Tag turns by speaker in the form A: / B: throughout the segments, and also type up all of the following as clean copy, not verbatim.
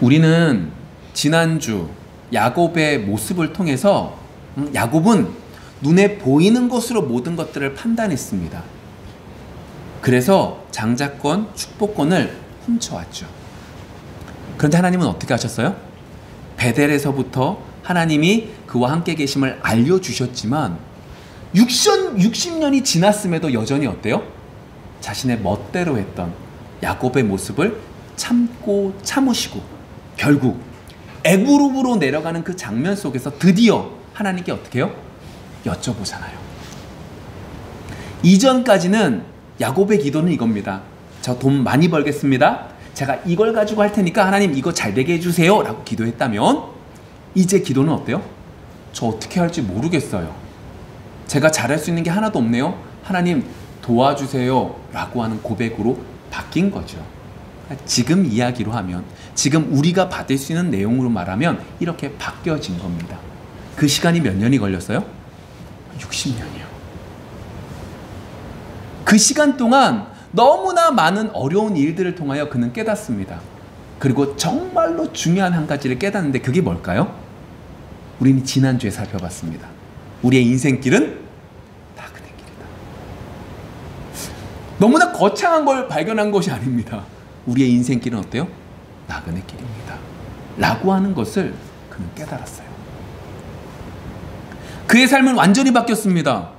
A: 우리는 지난주 야곱의 모습을 통해서 야곱은 눈에 보이는 것으로 모든 것들을 판단했습니다. 그래서 장자권, 축복권을 훔쳐왔죠. 그런데 하나님은 어떻게 하셨어요? 베델에서부터 하나님이 그와 함께 계심을 알려주셨지만 60년이 지났음에도 여전히 어때요? 자신의 멋대로 했던 야곱의 모습을 참고 참으시고 결국 애굽으로 내려가는 그 장면 속에서 드디어 하나님께 어떻게 해요? 여쭤보잖아요. 이전까지는 야곱의 기도는 이겁니다. 저 돈 많이 벌겠습니다. 제가 이걸 가지고 할 테니까 하나님 이거 잘 되게 해주세요 라고 기도했다면 이제 기도는 어때요? 저 어떻게 할지 모르겠어요. 제가 잘할 수 있는 게 하나도 없네요. 하나님 도와주세요 라고 하는 고백으로 바뀐 거죠. 지금 이야기로 하면, 지금 우리가 받을 수 있는 내용으로 말하면 이렇게 바뀌어진 겁니다. 그 시간이 몇 년이 걸렸어요? 60년이요. 그 시간 동안 너무나 많은 어려운 일들을 통하여 그는 깨닫습니다. 그리고 정말로 중요한 한 가지를 깨닫는데 그게 뭘까요? 우리는 지난주에 살펴봤습니다. 우리의 인생길은 나그네 길이다. 너무나 거창한 걸 발견한 것이 아닙니다. 우리의 인생길은 어때요? 나그네 길입니다. 라고 하는 것을 그는 깨달았어요. 그의 삶은 완전히 바뀌었습니다.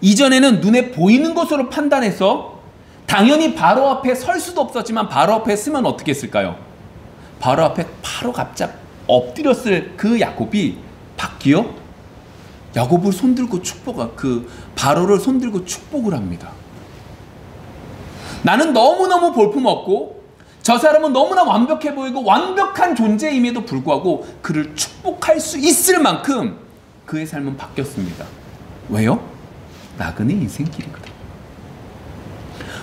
A: 이전에는 눈에 보이는 것으로 판단해서 당연히 바로 앞에 설 수도 없었지만 바로 앞에 서면 어떻게 했을까요? 바로 앞에 바로 갑작 엎드렸을 그 야곱이 바뀌어 야곱을 손들고 바로를 손들고 축복을 합니다. 나는 너무너무 볼품없고 저 사람은 너무나 완벽해 보이고 완벽한 존재임에도 불구하고 그를 축복할 수 있을 만큼 그의 삶은 바뀌었습니다. 왜요? 나그네 인생길이거든.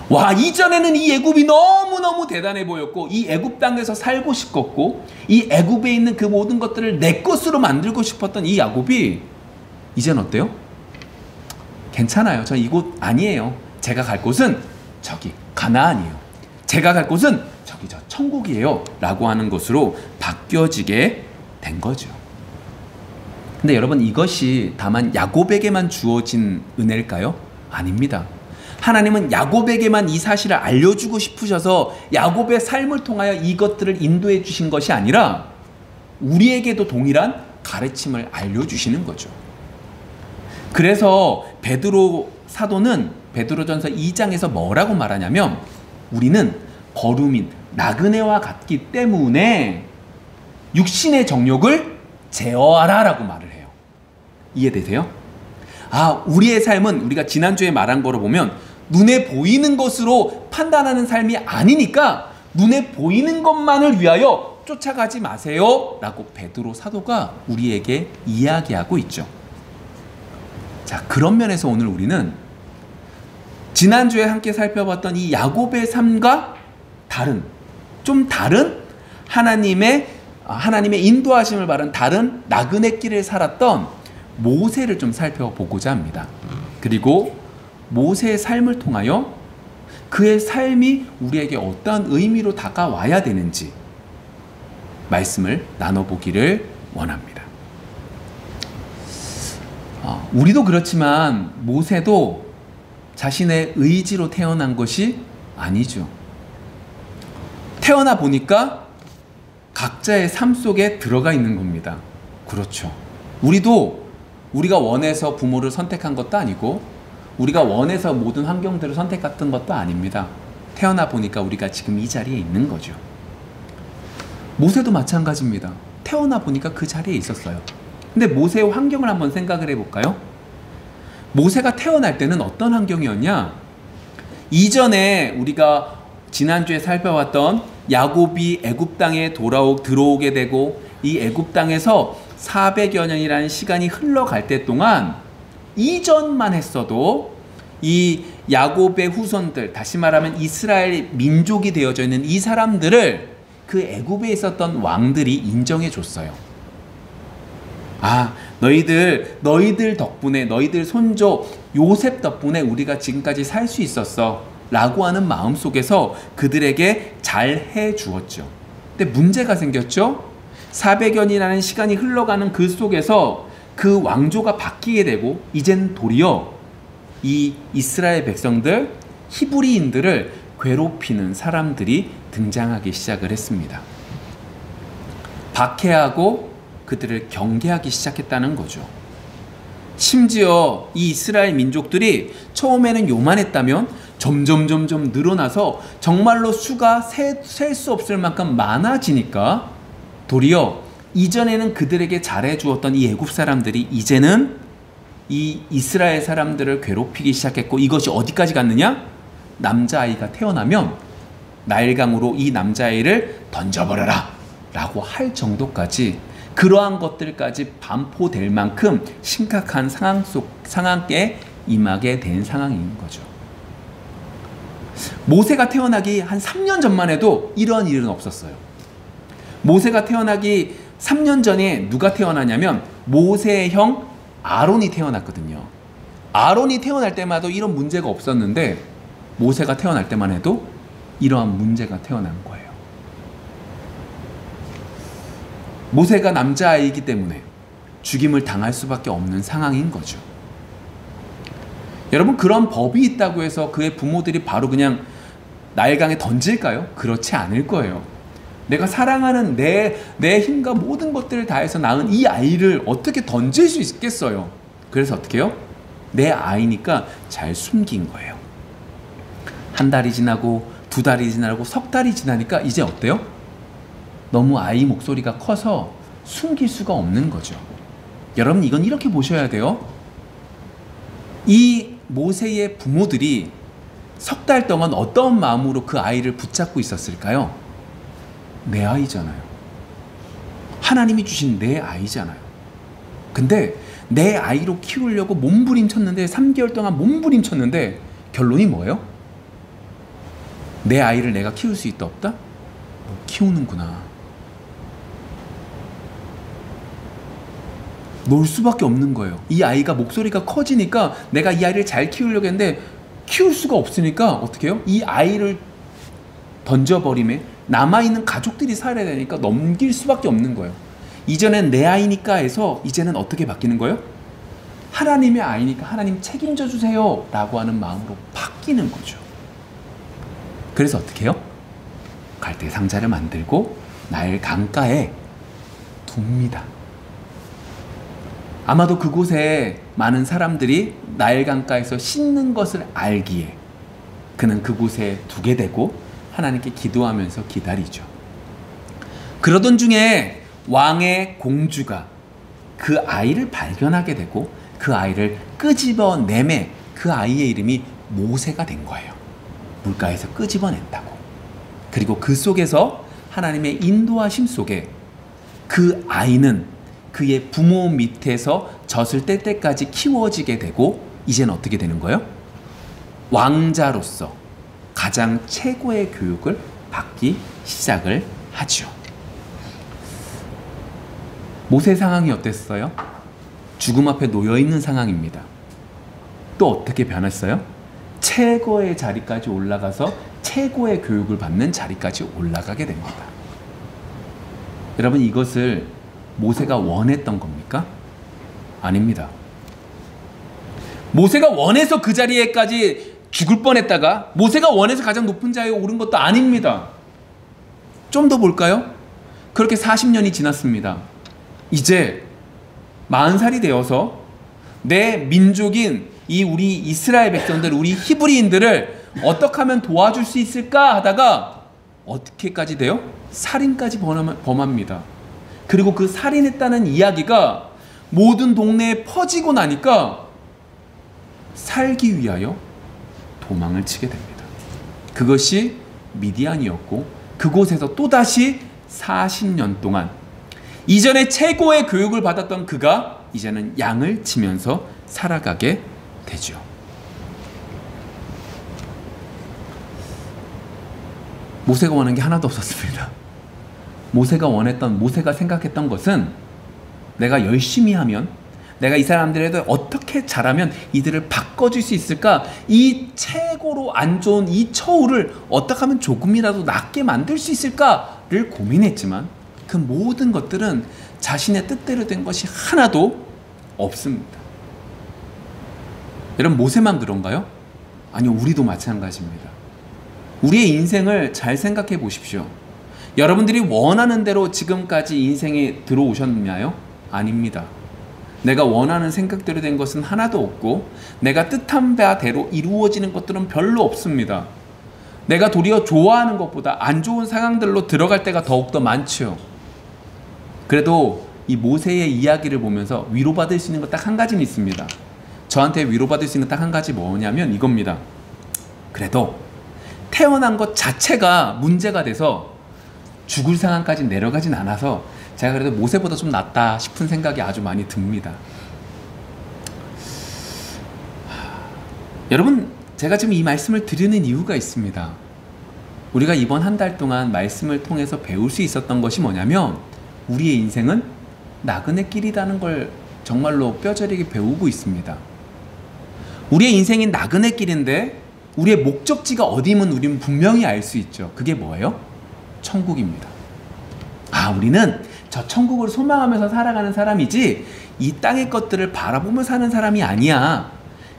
A: 와, 이전에는 이 애굽이 너무너무 대단해 보였고 이 애굽 땅에서 살고 싶었고 이 애굽에 있는 그 모든 것들을 내 것으로 만들고 싶었던 이 야곱이 이젠 어때요? 괜찮아요. 저 이곳 아니에요. 제가 갈 곳은 저기 가나안이에요. 제가 갈 곳은 저기 저 천국이에요 라고 하는 것으로 바뀌어지게 된 거죠. 근데 여러분, 이것이 다만 야곱에게만 주어진 은혜일까요? 아닙니다. 하나님은 야곱에게만 이 사실을 알려주고 싶으셔서 야곱의 삶을 통하여 이것들을 인도해 주신 것이 아니라 우리에게도 동일한 가르침을 알려주시는 거죠. 그래서 베드로 사도는 베드로전서 2장에서 뭐라고 말하냐면 우리는 거루민 나그네와 같기 때문에 육신의 정욕을 제어하라 라고 말을 해요. 이해되세요? 우리의 삶은 우리가 지난주에 말한 거로 보면 눈에 보이는 것으로 판단하는 삶이 아니니까 눈에 보이는 것만을 위하여 쫓아가지 마세요 라고 베드로 사도가 우리에게 이야기하고 있죠. 자, 그런 면에서 오늘 우리는 지난주에 함께 살펴봤던 이 야곱의 삶과 좀 다른 하나님의 인도하심을 받은 다른 나그네 길을 살았던 모세를 좀 살펴보고자 합니다. 그리고 모세의 삶을 통하여 그의 삶이 우리에게 어떠한 의미로 다가와야 되는지 말씀을 나눠보기를 원합니다. 우리도 그렇지만 모세도 자신의 의지로 태어난 것이 아니죠. 태어나 보니까 각자의 삶 속에 들어가 있는 겁니다. 그렇죠. 우리가 원해서 부모를 선택한 것도 아니고 우리가 원해서 모든 환경들을 선택했던 것도 아닙니다. 태어나 보니까 우리가 지금 이 자리에 있는 거죠. 모세도 마찬가지입니다. 태어나 보니까 그 자리에 있었어요. 근데 모세의 환경을 한번 생각을 해볼까요? 모세가 태어날 때는 어떤 환경이었냐? 이전에 우리가 지난주에 살펴봤던 야곱이 애굽 땅에 들어오게 되고 이 애굽 땅에서 400여 년이라는 시간이 흘러갈 때 동안 이전만 했어도 이 야곱의 후손들, 다시 말하면 이스라엘 민족이 되어져 있는 이 사람들을 그 애굽에 있었던 왕들이 인정해 줬어요. 너희들 덕분에, 너희들 손조 요셉 덕분에 우리가 지금까지 살 수 있었어 라고 하는 마음 속에서 그들에게 잘 해 주었죠. 근데 문제가 생겼죠. 400년이라는 시간이 흘러가는 그 속에서 그 왕조가 바뀌게 되고 이젠 도리어 이 이스라엘 백성들, 히브리인들을 괴롭히는 사람들이 등장하기 시작을 했습니다. 박해하고 그들을 경계하기 시작했다는 거죠. 심지어 이 이스라엘 민족들이 처음에는 요만했다면 점점 늘어나서 정말로 수가 셀 수 없을 만큼 많아지니까 도리어 이전에는 그들에게 잘해주었던 이 애굽 사람들이 이제는 이 이스라엘 사람들을 괴롭히기 시작했고, 이것이 어디까지 갔느냐? 남자아이가 태어나면 나일강으로 이 남자아이를 던져버려라 라고 할 정도까지, 그러한 것들까지 반포될 만큼 심각한 상황에 임하게 된 상황인 거죠. 모세가 태어나기 한 3년 전만 해도 이러한 일은 없었어요. 모세가 태어나기 3년 전에 누가 태어나냐면 모세의 형 아론이 태어났거든요. 아론이 태어날 때마다 이런 문제가 없었는데 모세가 태어날 때만 해도 이러한 문제가 태어난 거예요. 모세가 남자아이이기 때문에 죽임을 당할 수밖에 없는 상황인 거죠. 여러분, 그런 법이 있다고 해서 그의 부모들이 바로 그냥 나일강에 던질까요? 그렇지 않을 거예요. 내가 사랑하는 내 힘과 모든 것들을 다해서 낳은 이 아이를 어떻게 던질 수 있겠어요? 그래서 어떻게 해요? 내 아이니까 잘 숨긴 거예요. 한 달이 지나고 두 달이 지나고 석 달이 지나니까 이제 어때요? 너무 아이 목소리가 커서 숨길 수가 없는 거죠. 여러분, 이건 이렇게 보셔야 돼요. 이 모세의 부모들이 석 달 동안 어떤 마음으로 그 아이를 붙잡고 있었을까요? 내 아이잖아요. 하나님이 주신 내 아이잖아요. 근데 내 아이로 키우려고 몸부림쳤는데 3개월 동안 몸부림쳤는데 결론이 뭐예요? 내 아이를 내가 키울 수 있다 없다? 못 키우는구나. 놀 수밖에 없는 거예요. 이 아이가 목소리가 커지니까 내가 이 아이를 잘 키우려고 했는데 키울 수가 없으니까 어떻게 해요? 이 아이를 던져버림에 남아있는 가족들이 살아야 되니까 넘길 수밖에 없는 거예요. 이전엔 내 아이니까 해서 이제는 어떻게 바뀌는 거예요? 하나님의 아이니까 하나님 책임져 주세요 라고 하는 마음으로 바뀌는 거죠. 그래서 어떻게 해요? 갈대 상자를 만들고 나일 강가에 둡니다. 아마도 그곳에 많은 사람들이 나일 강가에서 씻는 것을 알기에 그는 그곳에 두게 되고 하나님께 기도하면서 기다리죠. 그러던 중에 왕의 공주가 그 아이를 발견하게 되고 그 아이를 끄집어내매 그 아이의 이름이 모세가 된 거예요. 물가에서 끄집어냈다고. 그리고 그 속에서 하나님의 인도하심 속에 그 아이는 그의 부모 밑에서 젖을 뗄 때까지 키워지게 되고 이제는 어떻게 되는 거예요? 왕자로서 가장 최고의 교육을 받기 시작을 하죠. 모세 상황이 어땠어요? 죽음 앞에 놓여있는 상황입니다. 또 어떻게 변했어요? 최고의 자리까지 올라가서 최고의 교육을 받는 자리까지 올라가게 됩니다. 여러분, 이것을 모세가 원했던 겁니까? 아닙니다. 모세가 원해서 그 자리에까지 죽을 뻔했다가 모세가 원해서 가장 높은 자리에 오른 것도 아닙니다. 좀 더 볼까요? 그렇게 40년이 지났습니다. 이제 40살이 되어서 내 민족인 이 우리 이스라엘 백성들, 우리 히브리인들을 어떻게 하면 도와줄 수 있을까 하다가 어떻게까지 돼요? 살인까지 범합니다. 그리고 그 살인했다는 이야기가 모든 동네에 퍼지고 나니까 살기 위하여 도망을 치게 됩니다. 그것이 미디안이었고 그곳에서 또다시 40년 동안 이전에 최고의 교육을 받았던 그가 이제는 양을 치면서 살아가게 되죠. 모세가 원하는 게 하나도 없었습니다. 모세가 생각했던 것은 내가 열심히 하면, 내가 이 사람들에도 어떻게 잘하면 이들을 바꿔줄 수 있을까? 이 최고로 안 좋은 이 처우를 어떻게 하면 조금이라도 낫게 만들 수 있을까를 고민했지만 그 모든 것들은 자신의 뜻대로 된 것이 하나도 없습니다. 여러분, 모세만 그런가요? 아니요, 우리도 마찬가지입니다. 우리의 인생을 잘 생각해 보십시오. 여러분들이 원하는 대로 지금까지 인생에 들어오셨나요? 아닙니다. 내가 원하는 생각대로 된 것은 하나도 없고 내가 뜻한 바대로 이루어지는 것들은 별로 없습니다. 내가 도리어 좋아하는 것보다 안 좋은 상황들로 들어갈 때가 더욱더 많죠. 그래도 이 모세의 이야기를 보면서 위로받을 수 있는 것 딱 한 가지는 있습니다. 저한테 위로받을 수 있는 딱 한 가지 뭐냐면 이겁니다. 그래도 태어난 것 자체가 문제가 돼서 죽을 상황까지 내려가진 않아서 제가 그래도 모세보다 좀 낫다 싶은 생각이 아주 많이 듭니다. 여러분, 제가 지금 이 말씀을 드리는 이유가 있습니다. 우리가 이번 한 달 동안 말씀을 통해서 배울 수 있었던 것이 뭐냐면 우리의 인생은 나그네 길이라는 걸 정말로 뼈저리게 배우고 있습니다. 우리의 인생이 나그네 길인데 우리의 목적지가 어디면 우리는 분명히 알 수 있죠. 그게 뭐예요? 천국입니다. 우리는 저 천국을 소망하면서 살아가는 사람이지 이 땅의 것들을 바라보며 사는 사람이 아니야.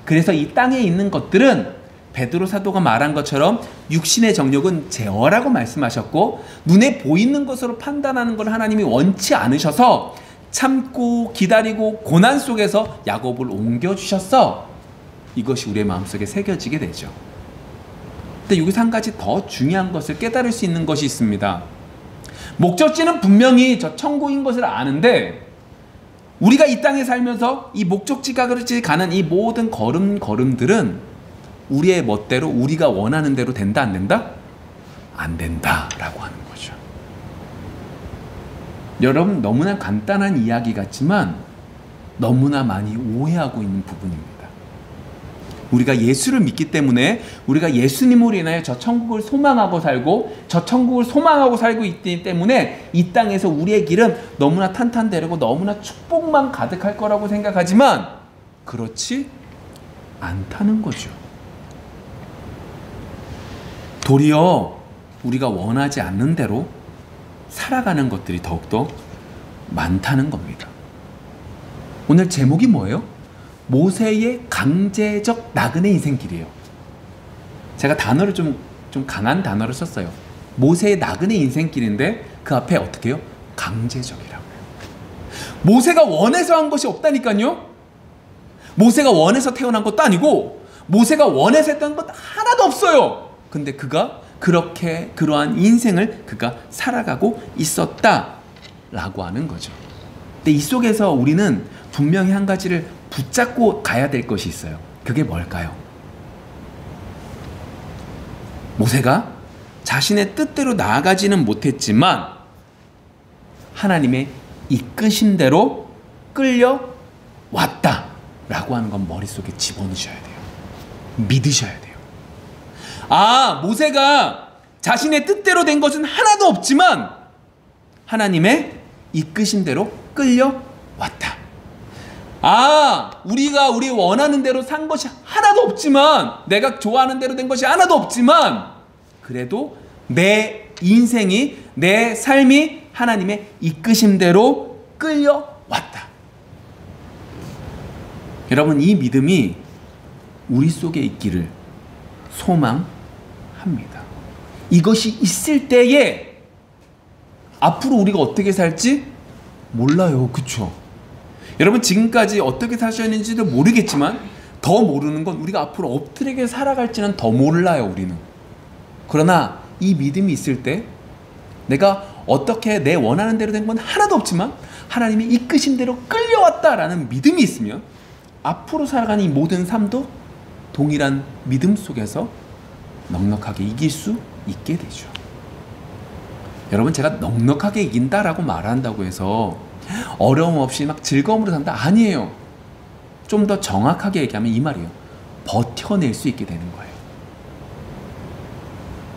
A: 그래서 이 땅에 있는 것들은 베드로 사도가 말한 것처럼 육신의 정욕은 제어라고 말씀하셨고 눈에 보이는 것으로 판단하는 걸 하나님이 원치 않으셔서 참고 기다리고 고난 속에서 야곱을 옮겨주셨어. 이것이 우리의 마음속에 새겨지게 되죠. 근데 여기서 한 가지 더 중요한 것을 깨달을 수 있는 것이 있습니다. 목적지는 분명히 저 천국인 것을 아는데 우리가 이 땅에 살면서 이 목적지가 그렇지 가는 이 모든 걸음들은 우리의 멋대로 우리가 원하는 대로 된다 안 된다? 안 된다라고 하는 거죠. 여러분, 너무나 간단한 이야기 같지만 너무나 많이 오해하고 있는 부분입니다. 우리가 예수를 믿기 때문에 우리가 예수님으로 인하여 저 천국을 소망하고 살고 저 천국을 소망하고 살고 있기 때문에 이 땅에서 우리의 길은 너무나 탄탄대로고 너무나 축복만 가득할 거라고 생각하지만 그렇지 않다는 거죠. 도리어 우리가 원하지 않는 대로 살아가는 것들이 더욱더 많다는 겁니다. 오늘 제목이 뭐예요? 모세의 강제적 나그네 인생길이에요. 제가 단어를 좀 강한 단어를 썼어요. 모세의 나그네 인생길인데 그 앞에 어떻게 해요? 강제적이라고요. 모세가 원해서 한 것이 없다니까요. 모세가 원해서 태어난 것도 아니고 모세가 원해서 했던 것 하나도 없어요. 근데 그가 그렇게 그러한 인생을 그가 살아가고 있었다라고 하는 거죠. 근데 이 속에서 우리는 분명히 한 가지를 붙잡고 가야 될 것이 있어요. 그게 뭘까요? 모세가 자신의 뜻대로 나아가지는 못했지만 하나님의 이끄신 대로 끌려왔다 라고 하는 건 머릿속에 집어넣으셔야 돼요. 믿으셔야 돼요. 모세가 자신의 뜻대로 된 것은 하나도 없지만 하나님의 이끄신 대로 끌려왔다. 우리가 우리 원하는 대로 산 것이 하나도 없지만 내가 좋아하는 대로 된 것이 하나도 없지만 그래도 내 인생이 내 삶이 하나님의 이끄심대로 끌려왔다. 여러분, 이 믿음이 우리 속에 있기를 소망합니다. 이것이 있을 때에 앞으로 우리가 어떻게 살지 몰라요. 그쵸? 여러분, 지금까지 어떻게 사셨는지도 모르겠지만 더 모르는 건 우리가 앞으로 어떻게 살아갈지는 더 몰라요. 우리는. 그러나 이 믿음이 있을 때 내가 어떻게 내 원하는 대로 된 건 하나도 없지만 하나님이 이끄신 대로 끌려왔다라는 믿음이 있으면 앞으로 살아가는 이 모든 삶도 동일한 믿음 속에서 넉넉하게 이길 수 있게 되죠. 여러분, 제가 넉넉하게 이긴다라고 말한다고 해서 어려움 없이 막 즐거움으로 산다? 아니에요. 좀 더 정확하게 얘기하면 이 말이에요. 버텨낼 수 있게 되는 거예요.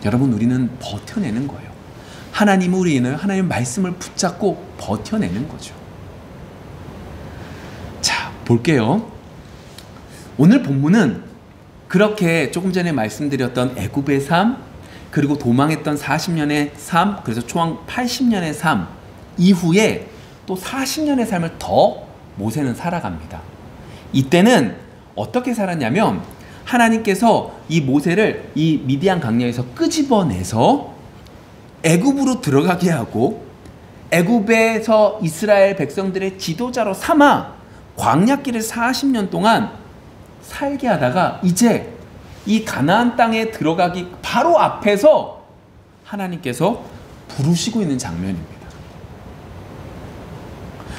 A: 여러분, 우리는 버텨내는 거예요. 하나님을 우리 인하여 하나님의 말씀을 붙잡고 버텨내는 거죠. 자, 볼게요. 오늘 본문은 그렇게 조금 전에 말씀드렸던 애굽의 삶, 그리고 도망했던 40년의 삶, 그래서 총 80년의 삶 이후에 또 40년의 삶을 더 모세는 살아갑니다. 이때는 어떻게 살았냐면 하나님께서 이 모세를 이 미디안 광야에서 끄집어내서 애굽으로 들어가게 하고 애굽에서 이스라엘 백성들의 지도자로 삼아 광야길을 40년 동안 살게 하다가 이제 이 가나안 땅에 들어가기 바로 앞에서 하나님께서 부르시고 있는 장면입니다.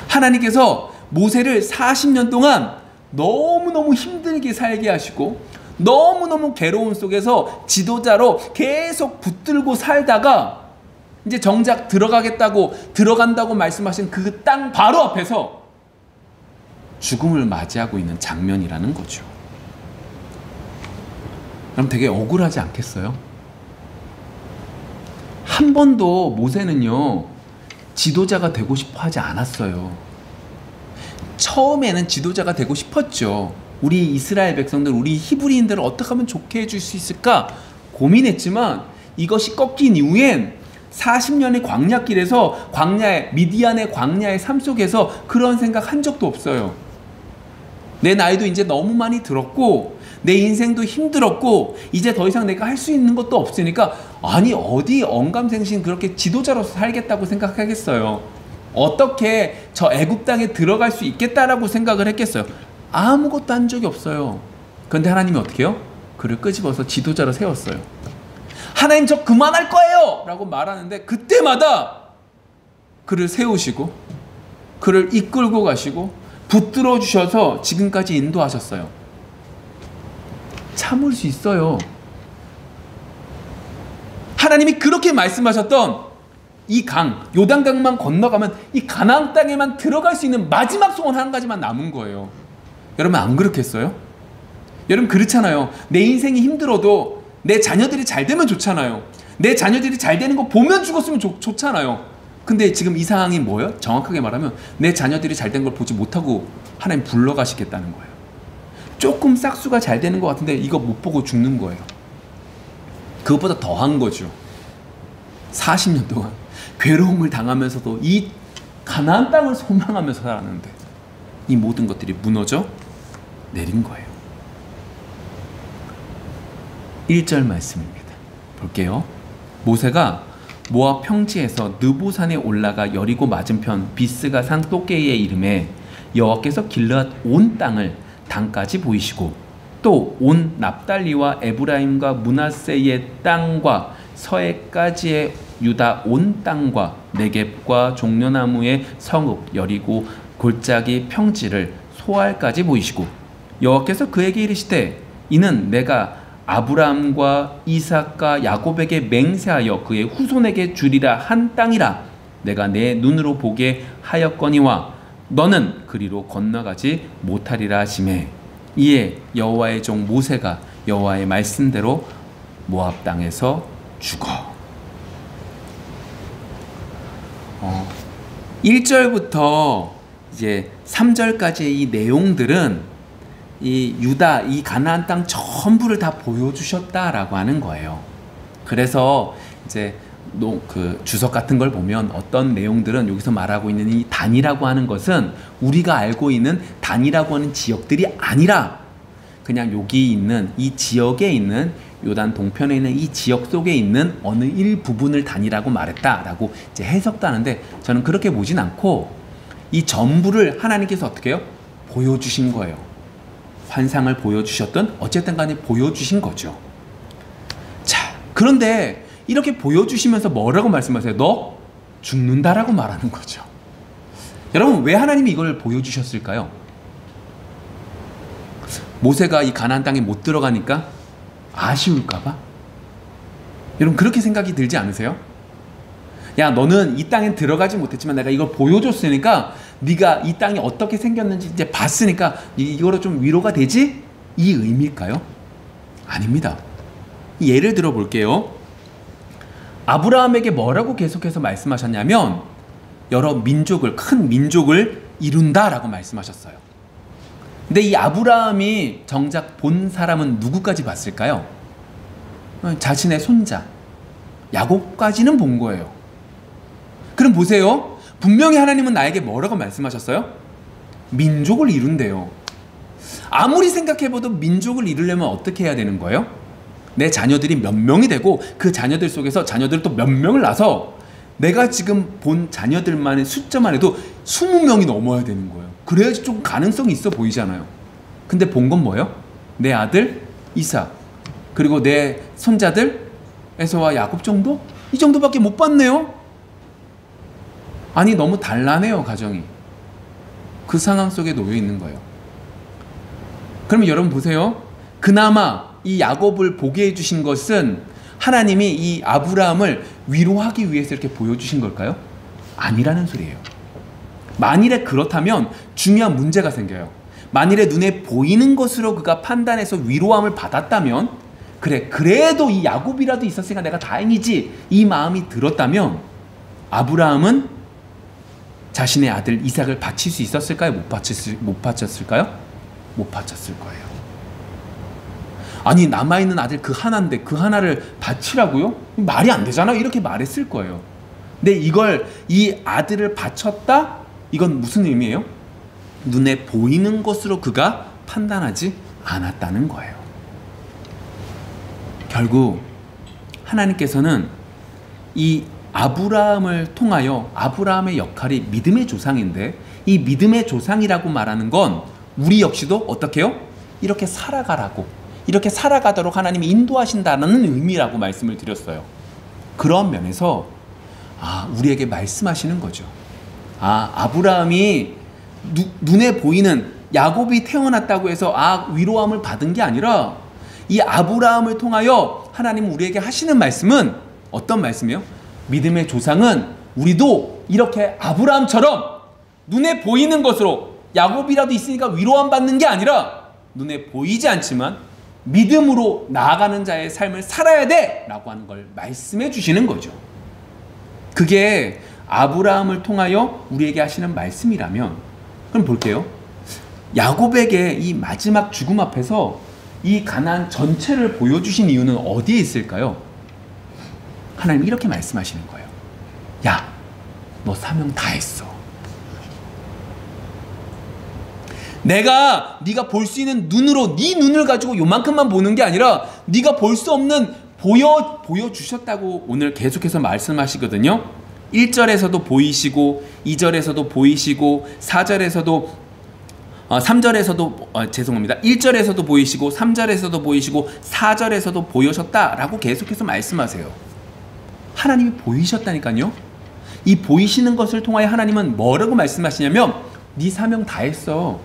A: 하나님께서 모세를 40년 동안 너무너무 힘들게 살게 하시고 너무너무 괴로움 속에서 지도자로 계속 붙들고 살다가 이제 정작 들어간다고 말씀하신 그 땅 바로 앞에서 죽음을 맞이하고 있는 장면이라는 거죠. 그럼 되게 억울하지 않겠어요? 한 번도 모세는요 지도자가 되고 싶어 하지 않았어요. 처음에는 지도자가 되고 싶었죠. 우리 이스라엘 백성들, 우리 히브리인들을 어떻게 하면 좋게 해줄 수 있을까 고민했지만 이것이 꺾인 이후엔 40년의 광야길에서 미디안의 광야의 삶 속에서 그런 생각 한 적도 없어요. 내 나이도 이제 너무 많이 들었고 내 인생도 힘들었고 이제 더 이상 내가 할 수 있는 것도 없으니까 아니 어디 언감생심 그렇게 지도자로서 살겠다고 생각하겠어요. 어떻게 저 애굽 땅에 들어갈 수 있겠다라고 생각을 했겠어요. 아무것도 한 적이 없어요. 그런데 하나님이 어떻게 해요? 그를 끄집어서 지도자로 세웠어요. 하나님 저 그만할 거예요! 라고 말하는데 그때마다 그를 세우시고 그를 이끌고 가시고 붙들어 주셔서 지금까지 인도하셨어요. 참을 수 있어요. 하나님이 그렇게 말씀하셨던 이 요단강만 건너가면 이 가나안 땅에만 들어갈 수 있는 마지막 소원 한 가지만 남은 거예요. 여러분 안 그렇겠어요? 여러분 그렇잖아요. 내 인생이 힘들어도 내 자녀들이 잘 되면 좋잖아요. 내 자녀들이 잘 되는 거 보면 죽었으면 좋잖아요. 근데 지금 이 상황이 뭐예요? 정확하게 말하면 내 자녀들이 잘 된 걸 보지 못하고 하나님 불러가시겠다는 거예요. 조금 싹수가 잘 되는 것 같은데 이거 못 보고 죽는 거예요. 그것보다 더한 거죠. 40년 동안 괴로움을 당하면서도 이 가나안 땅을 소망하면서 살았는데 이 모든 것들이 무너져 내린 거예요. 1절 말씀입니다. 볼게요. 모세가 모압 평지에서 느보산에 올라가 여리고 맞은편 비스가 산 또게이에 이름에 여호와께서 길르앗 온 땅을 단까지 보이시고 또 온 납달리와 에브라임과 므낫세의 땅과 서해까지의 유다 온 땅과 네겝과 종려나무의 성읍 여리고 골짜기 평지를 소알까지 보이시고 여호와께서 그에게 이르시되 이는 내가 아브라함과 이삭과 야곱에게 맹세하여 그의 후손에게 주리라 한 땅이라 내가 내 눈으로 보게 하였거니와 너는 그리로 건너가지 못하리라 하시매 이에 여호와의 종 모세가 여호와의 말씀대로 모압 땅에서 죽어. 1절부터 이제 3절까지의 이 내용들은 이 유다, 이 가나안 땅 전부를 다 보여주셨다라고 하는 거예요. 그래서 이제 그 주석 같은 걸 보면 어떤 내용들은 여기서 말하고 있는 이 단이라고 하는 것은 우리가 알고 있는 단이라고 하는 지역들이 아니라 그냥 여기 있는 이 지역에 있는 요단 동편에 있는 이 지역 속에 있는 어느 일부분을 단이라고 말했다라고 이제 해석도 하는데 저는 그렇게 보진 않고 이 전부를 하나님께서 어떻게 해요? 보여주신 거예요. 환상을 보여주셨던 어쨌든 간에 보여주신 거죠. 자, 그런데 이렇게 보여주시면서 뭐라고 말씀하세요? 너 죽는다라고 말하는 거죠. 여러분 왜 하나님이 이걸 보여주셨을까요? 모세가 이 가나안 땅에 못 들어가니까 아쉬울까봐? 여러분 그렇게 생각이 들지 않으세요? 야 너는 이 땅에 들어가지 못했지만 내가 이걸 보여줬으니까 네가 이 땅이 어떻게 생겼는지 이제 봤으니까 이거로 좀 위로가 되지? 이 의미일까요? 아닙니다. 예를 들어 볼게요. 아브라함에게 뭐라고 계속해서 말씀하셨냐면 여러 민족을 큰 민족을 이룬다라고 말씀하셨어요. 근데 이 아브라함이 정작 본 사람은 누구까지 봤을까요? 자신의 손자 야곱까지는 본 거예요. 그럼 보세요. 분명히 하나님은 나에게 뭐라고 말씀하셨어요? 민족을 이룬대요. 아무리 생각해봐도 민족을 이루려면 어떻게 해야 되는 거예요? 내 자녀들이 몇 명이 되고 그 자녀들 속에서 자녀들 또 몇 명을 낳아서 내가 지금 본 자녀들만의 숫자만 해도 20명이 넘어야 되는 거예요. 그래야지 좀 가능성이 있어 보이잖아요. 근데 본 건 뭐예요? 내 아들 이삭, 그리고 내 손자들 에서와 야곱 정도? 이 정도밖에 못 봤네요. 아니 너무 단란해요, 가정이. 그 상황 속에 놓여 있는 거예요. 그러면 여러분 보세요. 그나마 이 야곱을 보게 해주신 것은 하나님이 이 아브라함을 위로하기 위해서 이렇게 보여주신 걸까요? 아니라는 소리예요. 만일에 그렇다면 중요한 문제가 생겨요. 만일에 눈에 보이는 것으로 그가 판단해서 위로함을 받았다면, 그래 그래도 이 야곱이라도 있었으니까 내가 다행이지, 이 마음이 들었다면 아브라함은 자신의 아들 이삭을 바칠 수 있었을까요? 못 바쳤을까요? 못 바쳤을 거예요. 아니 남아있는 아들 그 하나인데 그 하나를 바치라고요? 말이 안 되잖아, 이렇게 말했을 거예요. 근데 이걸, 이 아들을 바쳤다? 이건 무슨 의미예요? 눈에 보이는 것으로 그가 판단하지 않았다는 거예요. 결국 하나님께서는 이 아브라함을 통하여, 아브라함의 역할이 믿음의 조상인데, 이 믿음의 조상이라고 말하는 건 우리 역시도 어떻게 해요? 이렇게 살아가라고, 이렇게 살아가도록 하나님이 인도하신다는 의미라고 말씀을 드렸어요. 그런 면에서 우리에게 말씀하시는 거죠. 아브라함이 눈에 보이는 야곱이 태어났다고 해서 위로함을 받은 게 아니라, 이 아브라함을 통하여 하나님은 우리에게 하시는 말씀은 어떤 말씀이에요? 믿음의 조상은 우리도 이렇게 아브라함처럼 눈에 보이는 것으로, 야곱이라도 있으니까 위로함 받는 게 아니라 눈에 보이지 않지만 믿음으로 나아가는 자의 삶을 살아야 돼 라고 하는 걸 말씀해 주시는 거죠. 그게 아브라함을 통하여 우리에게 하시는 말씀이라면, 그럼 볼게요. 야곱에게 이 마지막 죽음 앞에서 이 가나안 전체를 보여주신 이유는 어디에 있을까요? 하나님 이렇게 말씀하시는 거예요. 야, 너 사명 다 했어. 네가 볼 수 있는 눈으로, 네 눈을 가지고 요만큼만 보는 게 아니라 네가 볼 수 없는 보여주셨다고 오늘 계속해서 말씀하시거든요. 1절에서도 보이시고 2절에서도 보이시고 4절에서도 3절에서도 죄송합니다. 1절에서도 보이시고 3절에서도 보이시고 4절에서도 보여셨다라고 계속해서 말씀하세요. 하나님이 보이셨다니까요. 이 보이시는 것을 통하여 하나님은 뭐라고 말씀하시냐면, 네 사명 다 했어.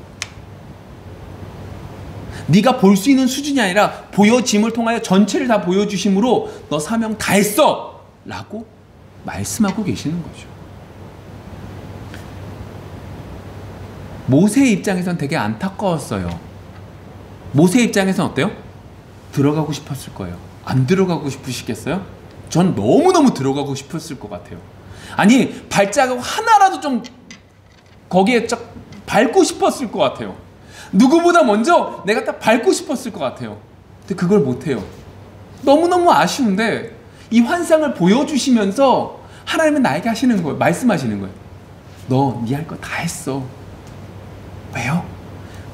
A: 네가 볼 수 있는 수준이 아니라 보여짐을 통하여 전체를 다 보여주심으로 너 사명 다 했어 라고 말씀하고 계시는 거죠. 모세의 입장에선 되게 안타까웠어요. 모세의 입장에선 어때요? 들어가고 싶었을 거예요. 안 들어가고 싶으시겠어요? 전 너무너무 들어가고 싶었을 것 같아요. 아니 발자국 하나라도 좀 거기에 쫙 밟고 싶었을 것 같아요. 누구보다 먼저 내가 딱 밟고 싶었을 것 같아요. 근데 그걸 못해요. 너무너무 아쉬운데 이 환상을 보여주시면서 하나님은 나에게 하시는 거예요. 말씀하시는 거예요. 너 네 할 거 다 했어. 왜요?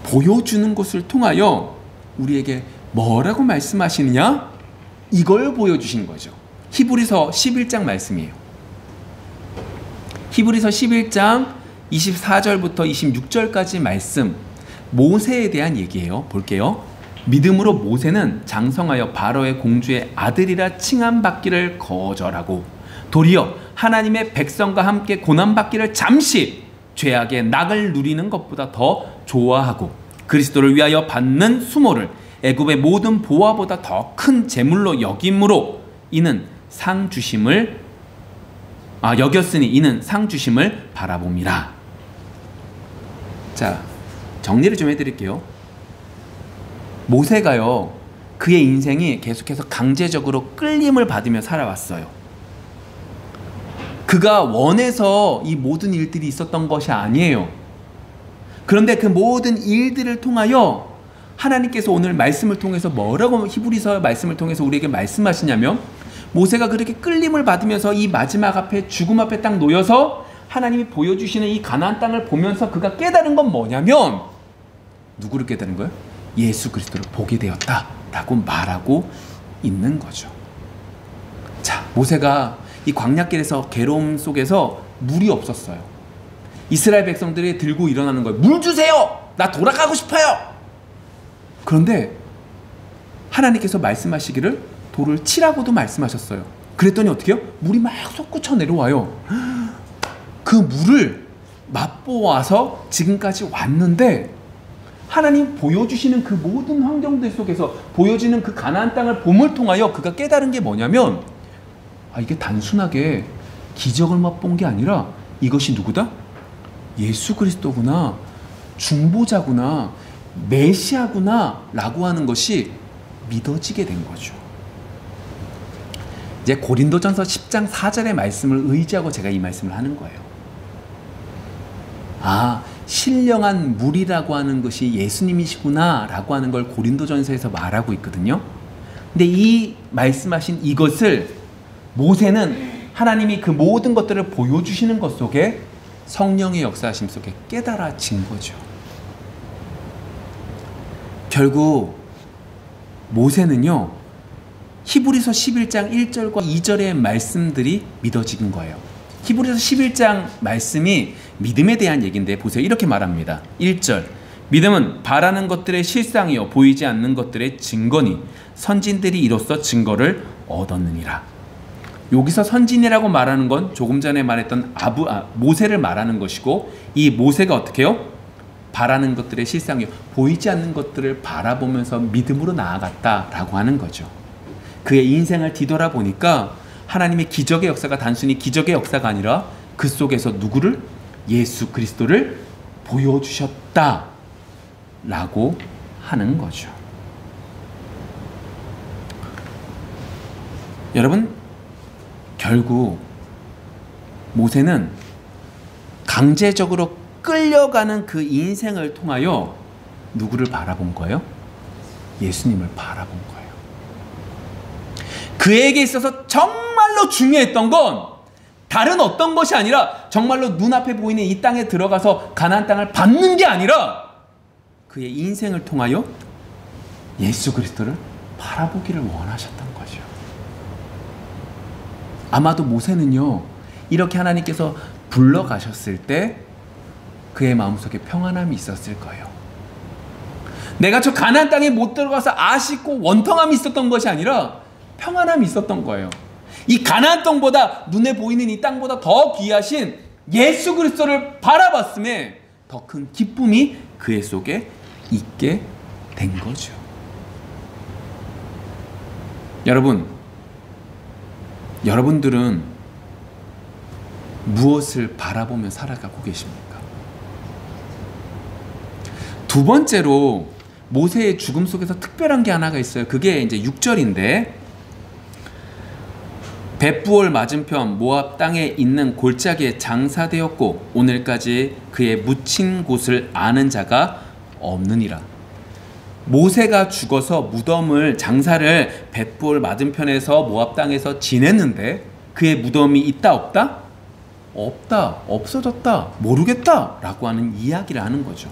A: 보여주는 것을 통하여 우리에게 뭐라고 말씀하시느냐? 이걸 보여주신 거죠. 히브리서 11장 말씀이에요. 히브리서 11장 24절부터 26절까지 말씀, 모세에 대한 얘기예요. 볼게요. 믿음으로 모세는 장성하여 바로의 공주의 아들이라 칭함받기를 거절하고 도리어 하나님의 백성과 함께 고난받기를 잠시 죄악의 낙을 누리는 것보다 더 좋아하고 그리스도를 위하여 받는 수모를 애굽의 모든 보화보다 더 큰 재물로 여김으로 이는 상 주심을 여겼으니 이는 상 주심을 바라봄이라. 자, 정리를 좀 해드릴게요. 모세가요, 그의 인생이 계속해서 강제적으로 끌림을 받으며 살아왔어요. 그가 원해서 이 모든 일들이 있었던 것이 아니에요. 그런데 그 모든 일들을 통하여 하나님께서 오늘 말씀을 통해서 뭐라고 히브리서 말씀을 통해서 우리에게 말씀하시냐면, 모세가 그렇게 끌림을 받으면서 이 마지막 앞에 죽음 앞에 딱 놓여서 하나님이 보여주시는 이 가나안 땅을 보면서 그가 깨달은 건 뭐냐면, 누구를 깨달은 거예요? 예수 그리스도를 보게 되었다라고 말하고 있는 거죠. 자, 모세가 이 광야길에서 괴로움 속에서 물이 없었어요. 이스라엘 백성들이 들고 일어나는 거예요. 물 주세요! 나 돌아가고 싶어요! 그런데 하나님께서 말씀하시기를 돌을 치라고도 말씀하셨어요. 그랬더니 어떻게 해요? 물이 막 솟구쳐 내려와요. 그 물을 맛보아서 지금까지 왔는데, 하나님 보여주시는 그 모든 환경들 속에서 보여지는 그 가나안 땅을 봄을 통하여 그가 깨달은 게 뭐냐면, 이게 단순하게 기적을 맛본 게 아니라 이것이 누구다? 예수 그리스도구나, 중보자구나, 메시아구나 라고 하는 것이 믿어지게 된 거죠. 이제 고린도전서 10장 4절의 말씀을 의지하고 제가 이 말씀을 하는 거예요. 신령한 물이라고 하는 것이 예수님이시구나 라고 하는 걸 고린도전서에서 말하고 있거든요. 근데 이 말씀하신 이것을 모세는 하나님이 그 모든 것들을 보여주시는 것 속에 성령의 역사하심 속에 깨달아진 거죠. 결국 모세는요, 히브리서 11장 1절과 2절의 말씀들이 믿어진 거예요. 히브리서 11장 말씀이 믿음에 대한 얘기인데 보세요. 이렇게 말합니다. 1절, 믿음은 바라는 것들의 실상이요 보이지 않는 것들의 증거니 선진들이 이로써 증거를 얻었느니라. 여기서 선진이라고 말하는 건 조금 전에 말했던 모세를 말하는 것이고, 이 모세가 어떻게 해요? 바라는 것들의 실상이요 보이지 않는 것들을 바라보면서 믿음으로 나아갔다라고 하는 거죠. 그의 인생을 뒤돌아보니까 하나님의 기적의 역사가 단순히 기적의 역사가 아니라 그 속에서 누구를? 예수 그리스도를 보여주셨다라고 하는 거죠. 여러분, 결국 모세는 강제적으로 끌려가는 그 인생을 통하여 누구를 바라본 거예요? 예수님을 바라본 거예요. 그에게 있어서 정말로 중요했던 건 다른 어떤 것이 아니라 정말로 눈앞에 보이는 이 땅에 들어가서 가나안 땅을 받는 게 아니라 그의 인생을 통하여 예수 그리스도를 바라보기를 원하셨던 거죠. 아마도 모세는요, 이렇게 하나님께서 불러가셨을 때 그의 마음속에 평안함이 있었을 거예요. 내가 저 가나안 땅에 못 들어가서 아쉽고 원통함이 있었던 것이 아니라 평안함이 있었던 거예요. 이 가나안 땅보다, 눈에 보이는 이 땅보다 더 귀하신 예수 그리스도를 바라봤음에 더 큰 기쁨이 그의 속에 있게 된 거죠. 여러분들은 무엇을 바라보며 살아가고 계십니까? 두 번째로 모세의 죽음 속에서 특별한 게 하나가 있어요. 그게 이제 6절인데, 벳부올 맞은편 모압 땅에 있는 골짜기에 장사되었고 오늘까지 그의 묻힌 곳을 아는 자가 없느니라. 모세가 죽어서 무덤을, 장사를 벳부올 맞은편에서 모압 땅에서 지냈는데 그의 무덤이 있다 없다? 없다, 없어졌다, 모르겠다 라고 하는 이야기를 하는 거죠.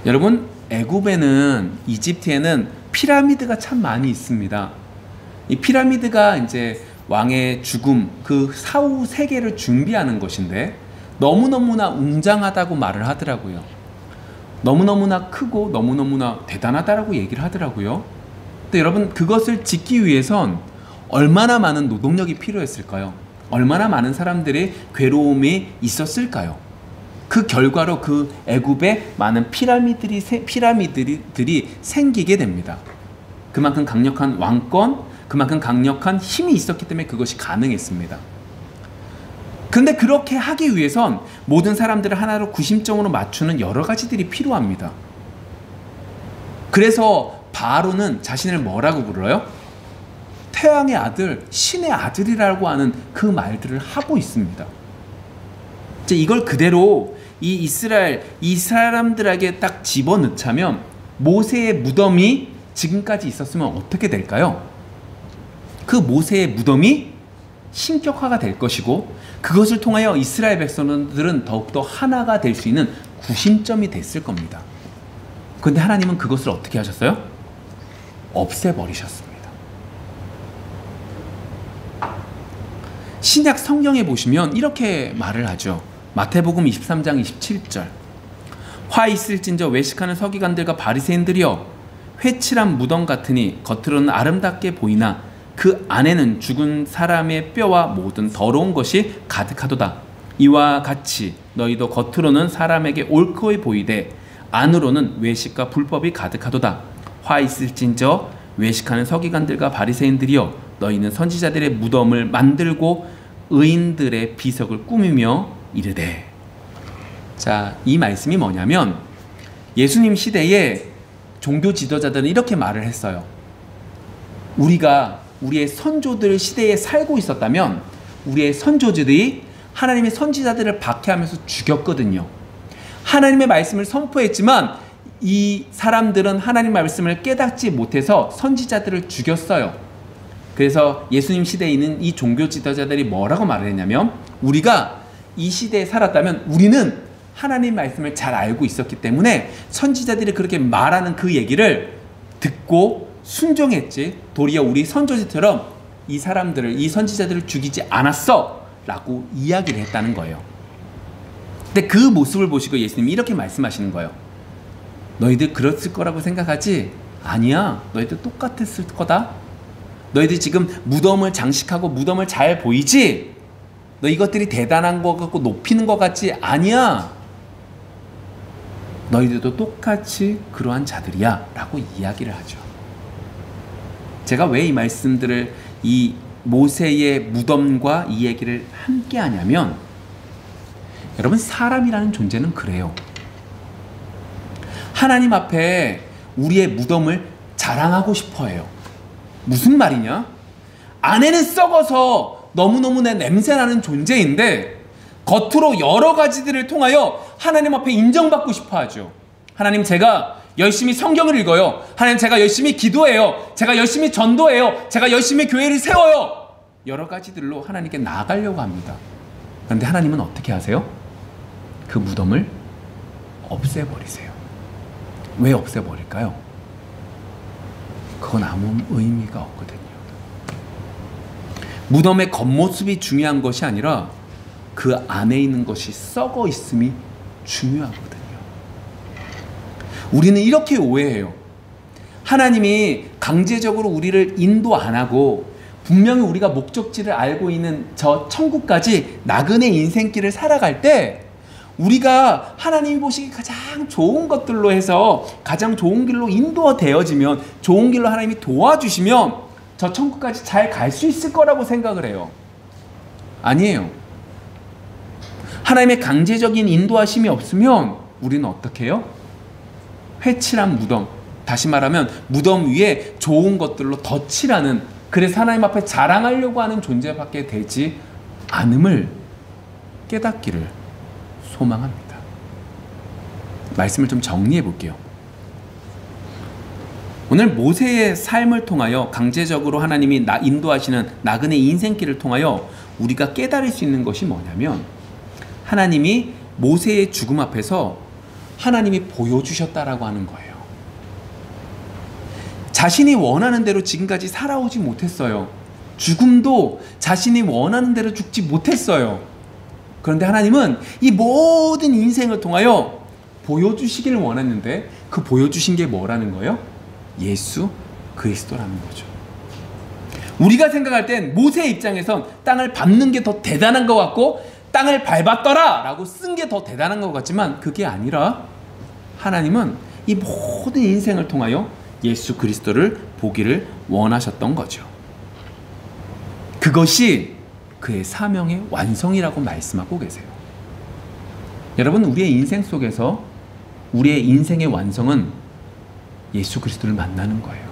A: 여러분, 애굽에는, 이집트에는 피라미드가 참 많이 있습니다. 이 피라미드가 이제 왕의 죽음, 그 사후 세계를 준비하는 것인데 너무너무나 웅장하다고 말을 하더라고요. 너무너무나 크고 너무너무나 대단하다라고 얘기를 하더라고요. 근데 여러분, 그것을 짓기 위해선 얼마나 많은 노동력이 필요했을까요? 얼마나 많은 사람들의 괴로움이 있었을까요? 그 결과로 그 애굽에 많은 피라미드들이 생기게 됩니다. 그만큼 강력한 왕권, 그만큼 강력한 힘이 있었기 때문에 그것이 가능했습니다. 그런데 그렇게 하기 위해선 모든 사람들을 하나로 구심점으로 맞추는 여러 가지들이 필요합니다. 그래서 바로는 자신을 뭐라고 불러요? 태양의 아들, 신의 아들이라고 하는 그 말들을 하고 있습니다. 이제 이걸 그대로 이 이스라엘 이 사람들에게 딱 집어넣자면 모세의 무덤이 지금까지 있었으면 어떻게 될까요? 그 모세의 무덤이 신격화가 될 것이고 그것을 통하여 이스라엘 백성들은 더욱더 하나가 될 수 있는 구심점이 됐을 겁니다. 그런데 하나님은 그것을 어떻게 하셨어요? 없애버리셨습니다. 신약 성경에 보시면 이렇게 말을 하죠. 마태복음 23장 27절 화 있을진저 외식하는 서기관들과 바리새인들이여 회칠한 무덤 같으니 겉으로는 아름답게 보이나 그 안에는 죽은 사람의 뼈와 모든 더러운 것이 가득하도다. 이와 같이 너희도 겉으로는 사람에게 옳게 보이되 안으로는 외식과 불법이 가득하도다. 화 있을진저 외식하는 서기관들과 바리새인들이여 너희는 선지자들의 무덤을 만들고 의인들의 비석을 꾸미며 이르되. 자, 이 말씀이 뭐냐면 예수님 시대에 종교 지도자들은 이렇게 말을 했어요. 우리가 우리의 선조들 시대에 살고 있었다면 우리의 선조들이 하나님의 선지자들을 박해하면서 죽였거든요. 하나님의 말씀을 선포했지만 이 사람들은 하나님 말씀을 깨닫지 못해서 선지자들을 죽였어요. 그래서 예수님 시대에 있는 이 종교 지도자들이 뭐라고 말을 했냐면 우리가 이 시대에 살았다면 우리는 하나님 말씀을 잘 알고 있었기 때문에 선지자들이 그렇게 말하는 그 얘기를 듣고 순종했지 도리어 우리 선조들처럼 이 사람들을 이 선지자들을 죽이지 않았어 라고 이야기를 했다는 거예요. 근데 그 모습을 보시고 예수님이 이렇게 말씀하시는 거예요. 너희들 그랬을 거라고 생각하지? 아니야. 너희들 똑같았을 거다. 너희들 지금 무덤을 장식하고 무덤을 잘 보이지? 너 이것들이 대단한 거 같고 높이는 것 같지? 아니야. 너희들도 똑같이 그러한 자들이야 라고 이야기를 하죠. 제가 왜 이 말씀들을 이 모세의 무덤과 이 얘기를 함께 하냐면 여러분 사람이라는 존재는 그래요. 하나님 앞에 우리의 무덤을 자랑하고 싶어 해요. 무슨 말이냐? 안에는 썩어서 너무너무 내 냄새나는 존재인데 겉으로 여러 가지들을 통하여 하나님 앞에 인정받고 싶어 하죠. 하나님 제가 열심히 성경을 읽어요. 하나님 제가 열심히 기도해요. 제가 열심히 전도해요. 제가 열심히 교회를 세워요. 여러 가지들로 하나님께 나아가려고 합니다. 그런데 하나님은 어떻게 하세요? 그 무덤을 없애버리세요. 왜 없애버릴까요? 그건 아무 의미가 없거든요. 무덤의 겉모습이 중요한 것이 아니라 그 안에 있는 것이 썩어 있음이 중요하거든요. 우리는 이렇게 오해해요. 하나님이 강제적으로 우리를 인도 안 하고 분명히 우리가 목적지를 알고 있는 저 천국까지 나그네 인생길을 살아갈 때 우리가 하나님이 보시기 가장 좋은 것들로 해서 가장 좋은 길로 인도되어지면 좋은 길로 하나님이 도와주시면 저 천국까지 잘 갈 수 있을 거라고 생각을 해요. 아니에요. 하나님의 강제적인 인도하심이 없으면 우리는 어떻게 해요? 회칠한 무덤, 다시 말하면 무덤 위에 좋은 것들로 덧칠하는, 그래서 하나님 앞에 자랑하려고 하는 존재밖에 되지 않음을 깨닫기를 소망합니다. 말씀을 좀 정리해 볼게요. 오늘 모세의 삶을 통하여 강제적으로 하나님이 인도하시는 나그네 인생길을 통하여 우리가 깨달을 수 있는 것이 뭐냐면 하나님이 모세의 죽음 앞에서 하나님이 보여주셨다라고 하는 거예요. 자신이 원하는 대로 지금까지 살아오지 못했어요. 죽음도 자신이 원하는 대로 죽지 못했어요. 그런데 하나님은 이 모든 인생을 통하여 보여주시기를 원했는데 그 보여주신 게 뭐라는 거예요? 예수 그리스도라는 거죠. 우리가 생각할 땐 모세의 입장에선 땅을 밟는 게 더 대단한 것 같고 땅을 밟았더라 라고 쓴 게 더 대단한 것 같지만 그게 아니라 하나님은 이 모든 인생을 통하여 예수 그리스도를 보기를 원하셨던 거죠. 그것이 그의 사명의 완성이라고 말씀하고 계세요. 여러분, 우리의 인생 속에서 우리의 인생의 완성은 예수 그리스도를 만나는 거예요.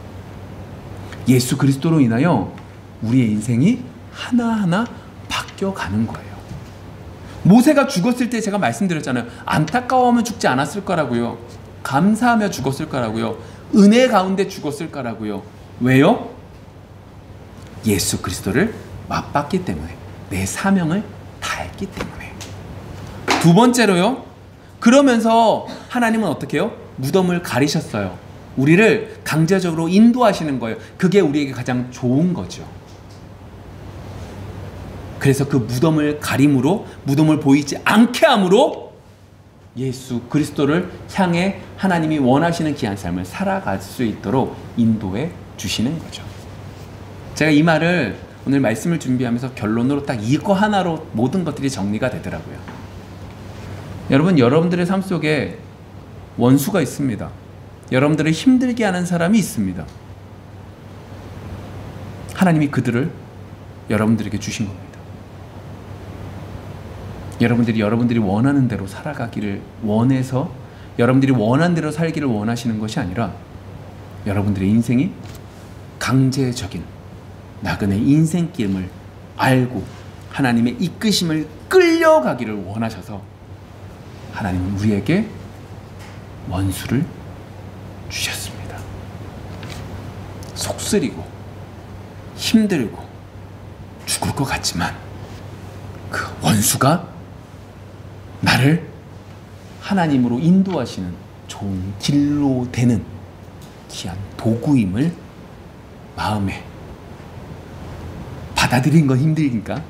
A: 예수 그리스도로 인하여 우리의 인생이 하나하나 바뀌어가는 거예요. 모세가 죽었을 때 제가 말씀드렸잖아요. 안타까워하면 죽지 않았을 거라고요. 감사하며 죽었을 거라고요. 은혜 가운데 죽었을 거라고요. 왜요? 예수 그리스도를 맛봤기 때문에, 내 사명을 다했기 때문에. 두 번째로요, 그러면서 하나님은 어떻게 해요? 무덤을 가리셨어요. 우리를 강제적으로 인도하시는 거예요. 그게 우리에게 가장 좋은 거죠. 그래서 그 무덤을 가림으로, 무덤을 보이지 않게 함으로 예수 그리스도를 향해 하나님이 원하시는 귀한 삶을 살아갈 수 있도록 인도해 주시는 거죠. 제가 이 말을 오늘 말씀을 준비하면서 결론으로 딱 이거 하나로 모든 것들이 정리가 되더라고요. 여러분, 여러분들의 삶 속에 원수가 있습니다. 여러분들을 힘들게 하는 사람이 있습니다. 하나님이 그들을 여러분들에게 주신 겁니다. 여러분들이 원하는 대로 살아가기를 원해서, 여러분들이 원하는 대로 살기를 원하시는 것이 아니라 여러분들의 인생이 강제적인 나그네 인생길을 알고 하나님의 이끄심을 끌려가기를 원하셔서 하나님은 우리에게 원수를 주셨습니다. 속쓰리고 힘들고 죽을 것 같지만 그 원수가 나를 하나님으로 인도하시는 좋은 길로 되는 귀한 도구임을 마음에 받아들인 건 힘드니까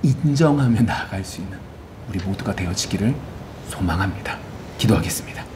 A: 인정하며 나아갈 수 있는 우리 모두가 되어지기를 소망합니다. 기도하겠습니다.